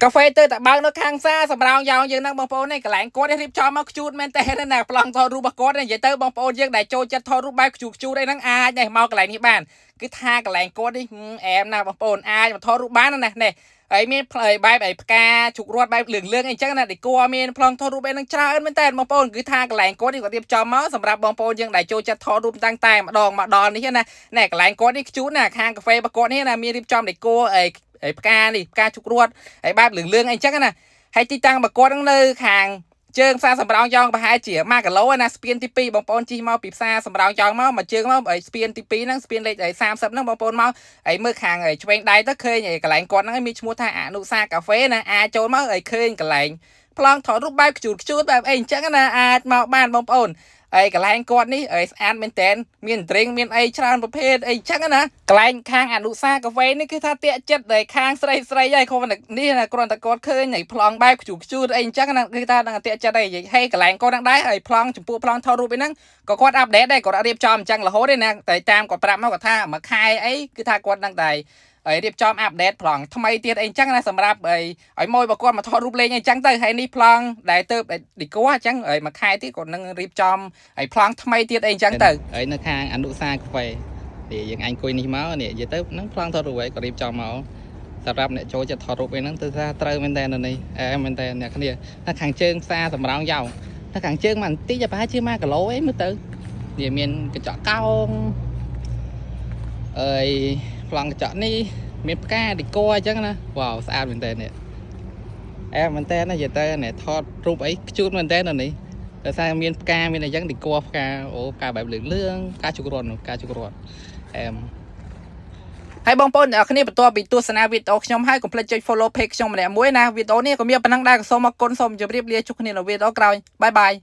កាហ្វេទៅតែបើកនៅខាងសាសម្រាប់យ៉ាងយើងនឹងបងប្អូននេះកន្លែងគាត់រៀបចំមកខ្ជូតមែនតើណាប្លង់ថតរូបរបស់គាត់និយាយទៅបងប្អូនយើងដែលចូលចិត្តថតរូបបែបខ្ជូតអីហ្នឹងអាចនេះមកកន្លែងនេះបានគឺថាកន្លែងគាត់នេះអែមណាបងប្អូនអាចមកថតរូបបានណានេះហើយមានបែបផ្កាជុករត់បែបលឿងអីចឹងណាដែលគួរមានប្លង់ថតរូបអីហ្នឹងច្រើនមែនតើបងប្អូនគឺថាកន្លែងគាត់នេះគាត់រៀបចំមកសម្រាប់បងប្អូនយើងដែលចូលចិត្តថតរូបតាំងតែម្ដងមកដល់នេះណាកន្លែងគាត់នេះខ្ជូតណាខាងកាហ្វេរបស់គាត់នេះណាមានរៀបចំដែលគួរផ្កានេះផ្កាជុករត់ហើយបែបលឿងអីចឹងណាហើយទីតាំងរបស់គាត់ហ្នឹងនៅខាងជើងផ្សារសម្រោងយ៉ងប្រហែលជា1គីឡូណាស្ពានទី2បងប្អូនជិះមកពីផ្សារសម្រោងយ៉ងមកជើងមកស្ពានទី2ហ្នឹងស្ពានលេខ30ហ្នឹងបងប្អូនមកហើយមើលខាងឆ្វេងដៃទៅឃើញកន្លែងគាត់ហ្នឹងមានឈ្មោះថាអនុសាកាហ្វេណាអាចចូលមកហើយឃើញកន្លែងប្លង់ថតរូបបែបខ្ជូតបែបអីអញ្ចឹងណាអាចមកបានបងប្អូនហើយកន្លែងគាត់នេះស្អាតមែនតែនមានដ្រិងមានអីច្រើនប្រភេទអីចឹងណាកន្លែងខាងអនុសាកាហ្វេនេះគឺថាតាក់ចិត្តដែលខាងស្រីហើយគាត់នេះណាគ្រាន់តែគាត់ឃើញហើយប្លង់បែបខ្ជូតអីអញ្ចឹងណាគឺថានឹងតាក់ចិត្តហើយកន្លែងគាត់ហ្នឹងដែរហើយប្លង់ចំពោះប្លង់ថតរូបអីហ្នឹងក៏គាត់អាប់ដេតដែរគាត់រៀបចំអញ្ចឹងរហូតទេណាតែតាមគាត់ប្រាប់មកគាត់ថាមួយខែអីគឺថាគាត់នឹងតែហើយរៀបចំអាប់ដេតប្លង់ថ្មីទៀតអីអញ្ចឹងណាសម្រាប់ឲ្យម៉ួយបើគាត់មកថតរូបលេងអីអញ្ចឹងទៅហើយនេះប្លង់ដែលទៅឌីកូអញ្ចឹងហើយមួយខែទៀតគាត់នឹងរៀបចំហើយប្លង់ថ្មីទៀតអីអញ្ចឹងទៅហើយនៅខាងអនុសាកាហ្វេនេះយើងអញអង្គុយនេះមកនេះនិយាយទៅនឹងប្លង់ថតរូបហើយគាត់រៀបចំមកសម្រាប់អ្នកចូលចិត្តថតរូបអីហ្នឹងទៅថាត្រូវមែនតើនៅនេះមែនតើអ្នកគ្នានៅខាងជើងផ្សារសម្រោងយ៉ោនៅខាងជើងមកបន្តិចប្រហែលជា1គីឡូអីមើលទៅវាមានកញ្ចក់កោងហើយប្លង់កញ្ចក់នេះមានផ្កាឌីកូអញ្ចឹងណាវ៉ាវស្អាតមែនតើនេះមែនតើណានិយាយទៅនេះថតរូបអីខ្ជូតមែនតើនៅនេះដោយសារមានផ្កាមានអីចឹងឌីកូផ្កាអូផ្កាបែបលឿងផ្កាជុករត់ផ្កាជុករត់ហើយបងប្អូនអ្នកគ្នាបន្ទាប់ពីទស្សនាវីដេអូខ្ញុំហើយកុំភ្លេចចុច follow page ខ្ញុំម្នាក់មួយណាវីដេអូនេះក៏មានប៉ុណ្ណឹងដែរក៏សូមអរគុណសូមជម្រាបលាជួបគ្នានៅវីដេអូក្រោយបាយ